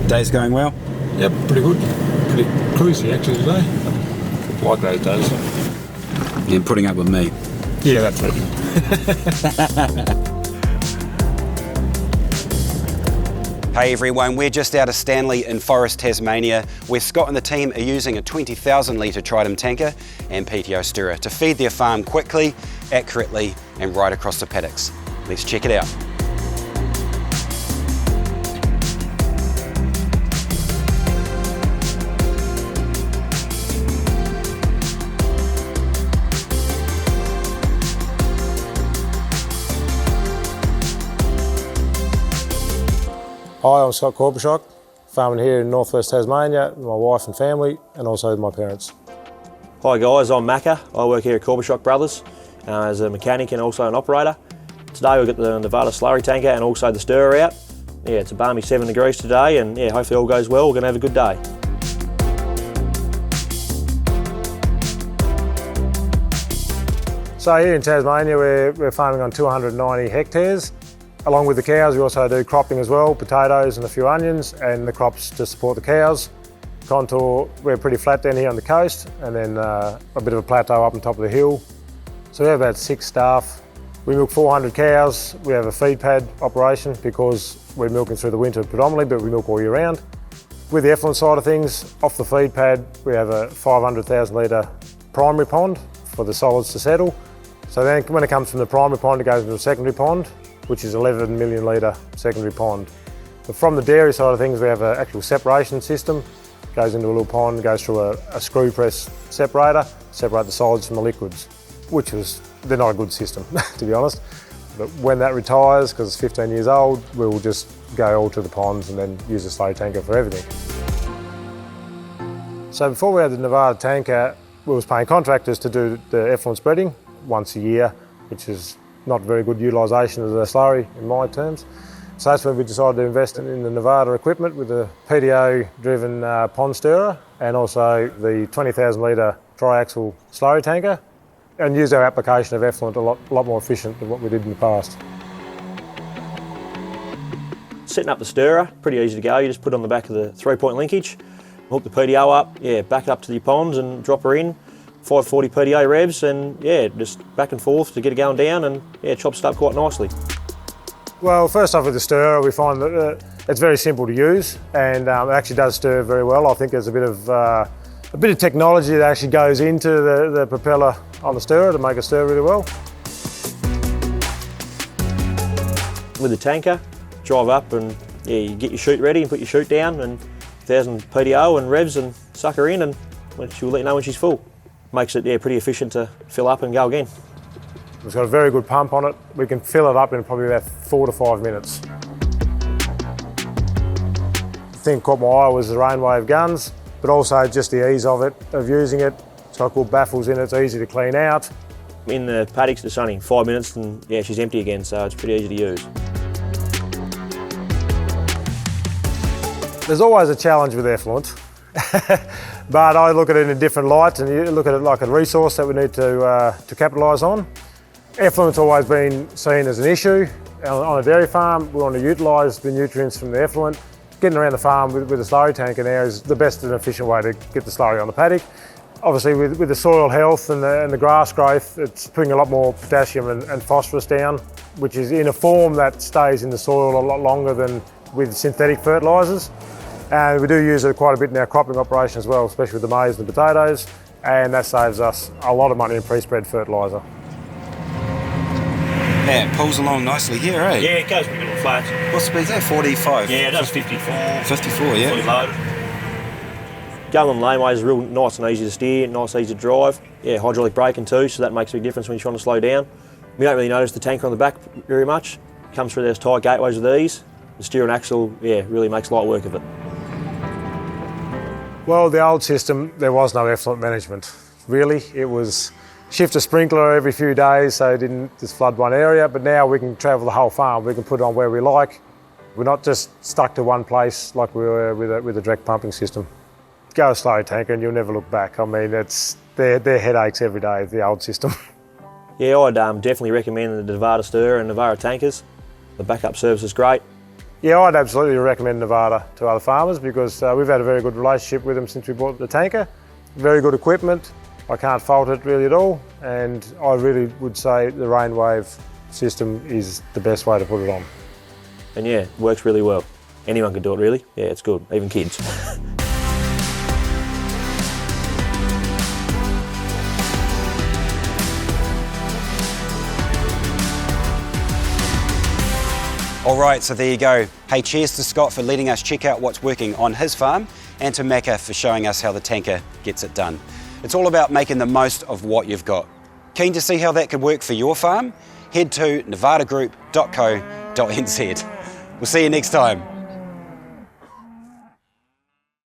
Day's going well? Yep, pretty good. Pretty cruisy actually today. Like those days. You're putting up with me. Yeah, that's it. Hey everyone, we're just out of Stanley in Forest, Tasmania, where Scott and the team are using a 20,000 litre Trident tanker and PTO stirrer to feed their farm quickly, accurately and right across the paddocks. Let's check it out. Hi, I'm Scott Korpershoek, farming here in northwest Tasmania with my wife and family and also my parents. Hi guys, I'm Macca. I work here at Korpershoek Brothers as a mechanic and also an operator. Today we've got the Nevada slurry tanker and also the stirrer out. Yeah, it's a balmy 7 degrees today and yeah, hopefully all goes well. We're going to have a good day. So here in Tasmania we're farming on 290 hectares. Along with the cows, we also do cropping as well, potatoes and a few onions, and the crops to support the cows. Contour, we're pretty flat down here on the coast, and then a bit of a plateau up on top of the hill. So we have about 6 staff. We milk 400 cows. We have a feedpad operation because we're milking through the winter predominantly, but we milk all year round. With the effluent side of things, off the feedpad, we have a 500,000 litre primary pond for the solids to settle. So then when it comes from the primary pond, it goes into a secondary pond, which is 11 million litre secondary pond. But from the dairy side of things, we have an actual separation system. Goes into a little pond, goes through a screw press separator, separate the solids from the liquids, which they're not a good system, to be honest. But when that retires, because it's 15 years old, we'll just go all to the ponds and then use the slurry tanker for everything. So before we had the Nevada tanker, we was paying contractors to do the effluent spreading once a year, which is not very good utilisation of the slurry in my terms. So that's when we decided to invest in the Nevada equipment with the PTO-driven pond stirrer and also the 20,000 litre triaxial slurry tanker, and use our application of effluent a lot more efficient than what we did in the past. Setting up the stirrer, pretty easy to go. You just put it on the back of the 3-point linkage, hook the PTO up, yeah, back it up to your ponds and drop her in. 540 PTO revs and yeah, just back and forth to get it going down and yeah, it chops it up quite nicely. Well, first off with the stirrer, we find that it's very simple to use and it actually does stir very well. I think there's a bit of technology that actually goes into the propeller on the stirrer to make it stir really well. With the tanker, drive up and yeah, you get your chute ready and put your chute down and 1,000 PTO and revs and suck her in and she'll let you know when she's full. Makes it yeah, pretty efficient to fill up and go again. It's got a very good pump on it. We can fill it up in probably about 4 to 5 minutes. The thing that caught my eye was the rainwave guns, but also just the ease of using it. It's got good baffles in it, it's easy to clean out. In the paddocks it's only 5 minutes and yeah, she's empty again, so it's pretty easy to use. There's always a challenge with effluent. But I look at it in a different light and you look at it like a resource that we need to capitalise on. Effluent's always been seen as an issue. On a dairy farm, we want to utilise the nutrients from the effluent. Getting around the farm with a slurry tanker now is the best and efficient way to get the slurry on the paddock. Obviously with the soil health and the grass growth, it's putting a lot more potassium and phosphorus down, which is in a form that stays in the soil a lot longer than with synthetic fertilisers. And we do use it quite a bit in our cropping operation as well, especially with the maize and the potatoes, and that saves us a lot of money in pre-spread fertiliser. Yeah, it pulls along nicely here, eh? Yeah, it goes pretty little flat. What speed's that, 45? Yeah, it does 54. 54, yeah. Fully loaded. Going on the laneways is real nice and easy to steer, nice easy to drive. Yeah, hydraulic braking too, so that makes a big difference when you're trying to slow down. We don't really notice the tanker on the back very much. It comes through those tight gateways with ease. The steering axle, yeah, really makes light work of it. Well, the old system, there was no effluent management. Really, it was shift a sprinkler every few days so it didn't just flood one area, but now we can travel the whole farm. We can put it on where we like. We're not just stuck to one place like we were with a direct pumping system. Go a slurry tanker and you'll never look back. I mean, they're headaches every day, the old system. Yeah, I'd definitely recommend the Nevada stirrer and Nevada tankers. The backup service is great. Yeah, I'd absolutely recommend Nevada to other farmers because we've had a very good relationship with them since we bought the tanker. Very good equipment. I can't fault it really at all, and I really would say the rainwave system is the best way to put it on. And yeah, it works really well. Anyone can do it really. Yeah, it's good, even kids. All right, so there you go. Hey, cheers to Scott for letting us check out what's working on his farm, and to Macca for showing us how the tanker gets it done. It's all about making the most of what you've got. Keen to see how that could work for your farm? Head to nevadagroup.co.nz. We'll see you next time.